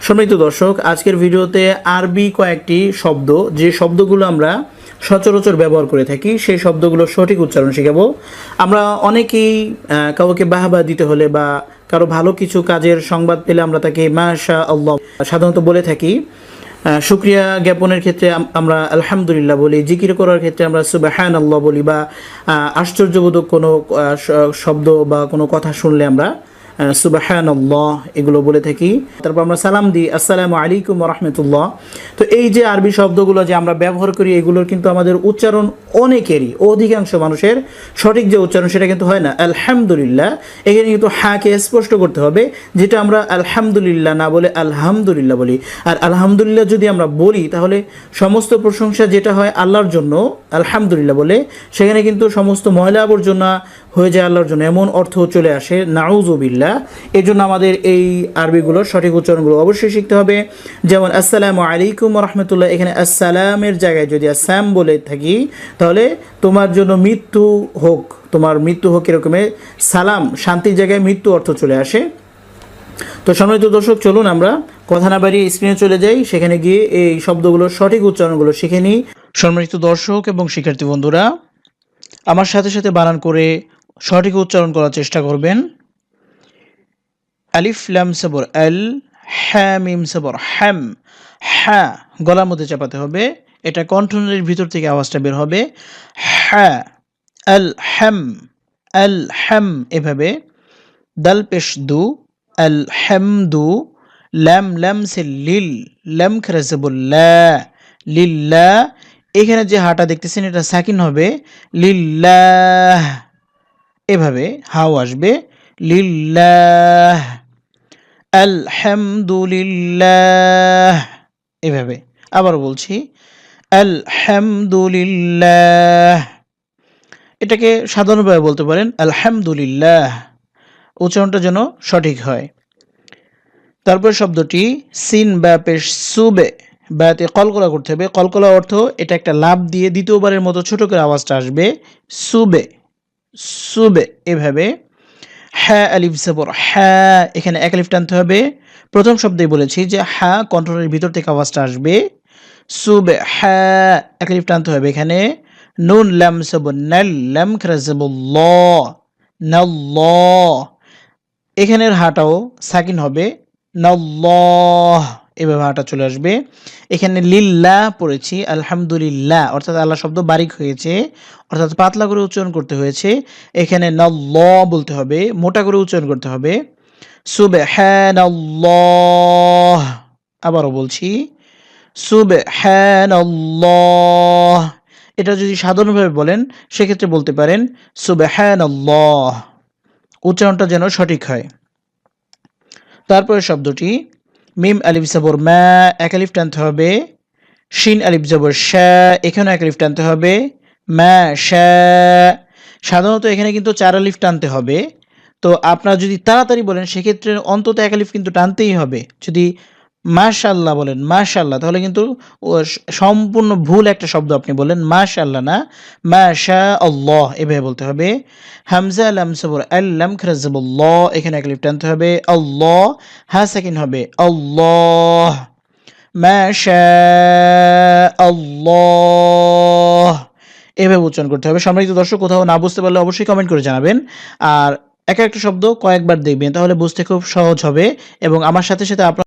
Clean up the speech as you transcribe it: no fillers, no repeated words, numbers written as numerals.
সম্মানিত দর্শক, আজকের ভিডিওতে আরবি কয়েকটি শব্দ, যে শব্দগুলো আমরা সচরাচর ব্যবহার করে থাকি, সেই শব্দগুলোর সঠিক উচ্চারণ শেখাবো। আমরা অনেকেই কাউকে বাহবা দিতে হলে বা কারো ভালো কিছু কাজের সংবাদ পেলে আমরা তাকে মাশা আল্লাহ সাধারণত বলে থাকি। শুকরিয়া জ্ঞাপনের ক্ষেত্রে আমরা আলহামদুলিল্লাহ বলি, জিকির করার ক্ষেত্রে আমরা সুবহানাল্লাহ বলি, বা আশ্চর্যবোধক কোনো শব্দ বা কোনো কথা শুনলে আমরা সুবহানাল্লাহ এগুলো বলে থাকি। তারপর আমরা সালাম দিই, আসসালামু আলাইকুম ওয়া রাহমাতুল্লাহ। তো এই যে আরবি শব্দগুলো যে আমরা ব্যবহার করি, এগুলোর কিন্তু আমাদের উচ্চারণ অনেকেরই, অধিকাংশ মানুষের সঠিক যে উচ্চারণ সেটা কিন্তু হয় না। আলহামদুলিল্লাহ, এখানে কিন্তু হাকে স্পষ্ট করতে হবে, যেটা আমরা আলহামদুলিল্লাহ না বলে আলহামদুলিল্লাহ বলি। আর আলহামদুলিল্লাহ যদি আমরা বলি, তাহলে সমস্ত প্রশংসা যেটা হয় আল্লাহর জন্য, আলহামদুলিল্লাহ বলে সেখানে কিন্তু সমস্ত ময়লা আবর্জনা হয়ে যায় আল্লাহর জন্য, এমন অর্থ চলে আসে, নাউযুবিল্লাহ। এই জন্য আমাদের এই আরবিগুলোর সঠিক উচ্চারণগুলো অবশ্যই শিখতে হবে। যেমন আসসালামু আলাইকুম ওয়া রাহমাতুল্লাহ, এখানে আসসালামের জায়গায় যদি আসসালাম বলে থাকি, তাহলে তোমার জন্য মৃত্যু হোক, তোমার মৃত্যু হোক এরকমের সালাম, শান্তির জায়গায় মৃত্যু অর্থ চলে আসে। তো সম্মানিত দর্শক, চলুন আমরা কথা না বাড়িয়ে স্ক্রিনে চলে যাই, সেখানে গিয়ে এই শব্দগুলোর সঠিক উচ্চারণগুলো শিখে নিই। সম্মানিত দর্শক এবং শিক্ষার্থী বন্ধুরা, আমার সাথে সাথে বানান করে সঠিক উচ্চারণ করার চেষ্টা করবেন। আলিফ লাম সবর আল, হ্যা মিম সবর হ্যাম, হ্যা গলার মধ্যে চাপাতে হবে, এটা কণ্ঠনালীর ভিতর থেকে আওয়াজটা বের হবে। হ্যা, আল হ্যাম, আল হ্যাম, এভাবে। দাল পেশ দু, আল হ্যামদু। লাম লাম সে লিল, লাম খারাজবুল্লা, লিল্লা। এখানে যে হাটা দেখতেছেন এটা সাকিন হবে, লিল্লাহ, এভাবে হাও আসবে, লিল্লাহ। আলহামদুলিল্লাহ, এভাবে। আবার বলছি, আলহামদুলিল্লাহ। এটাকে সাধারণভাবে বলতে পারেন আলহামদুলিল্লাহ, উচ্চারণটা যেন সঠিক হয়। তারপর শব্দটি সিন বা পেশ সুবে, বাতে কলকলা করতে হবে। কলকলা অর্থ এটা একটা লাভ দিয়ে দ্বিতীয়বারের মতো ছোট করে আওয়াজটা আসবে, সুবে, সুবে, এভাবে। হ্যাঁ আলিফ জবর হ্যাঁ, এখানে এক আলিফ টানতে হবে। প্রথম শব্দেই বলেছি যে হ্যাঁ কণ্ঠের ভিতর থেকে আওয়াজটা আসবে, সুবে হ্যাঁ, এক আলিফ টানতে হবে এখানে। নুন লাম সবর নাল, লাম খারাজবুল্লাহ, নাল্লাহ, এখানের হাটাও সাকিন হবে, নাল্লাহ, এভাবে হাটা চলে আসবে। এখানে লিল্লাহ পড়েছি, আলহামদুলিল্লাহ, অর্থাৎ আল্লাহ শব্দ বারিক হয়েছে, অর্থাৎ পাতলা করে উচ্চারণ করতে হয়েছে। এখানে নাল্লাহ বলতে হবে, মোটা করে উচ্চারণ করতে হবে, সুবহানাল্লাহ। আবারও বলছি, সুবহানাল্লাহ। এটা যদি সাধারণভাবে বলেন সেক্ষেত্রে বলতে পারেন সুবহানাল্লাহ, উচ্চারণটা যেন সঠিক হয়। তারপরে শব্দটি মিম আলিফ জবর মা, এক আলিফ টানতে হবে। শিন আলিফ জবর শা, এখানেও এক আলিফ টানতে হবে, মা শা। সাধারণত এখানে কিন্তু চার আলিফ টানতে হবে। তো আপনারা যদি তাড়াতাড়ি বলেন সেক্ষেত্রে অন্তত এক আলিফ কিন্তু টানতেই হবে। যদি মাশাআল্লাহ বলেন, মাশাআল্লাহ, তাহলে কিন্তু সম্পূর্ণ ভুল একটা শব্দ আপনি বললেন, মাশাআল্লাহ না, মাশা আল্লাহ, এভাবে বলতে হবে। হামজা লাম সবর আল, লাম খারাজবুল্লাহ, এখানে এক আলিফ টানতে হবে, আল্লাহ, হা সাকিন হবে, আল্লাহ, মাশা আল্লাহ, এভাবে উচ্চারণ করতে হবে। সম্মানিত দর্শক, কোথাও না বুঝতে পারলে অবশ্যই কমেন্ট করে জানাবেন। আর এক একটা শব্দ কয়েকবার দেখবেন, তাহলে বুঝতে খুব সহজ হবে এবং আমার সাথে সাথে আপনার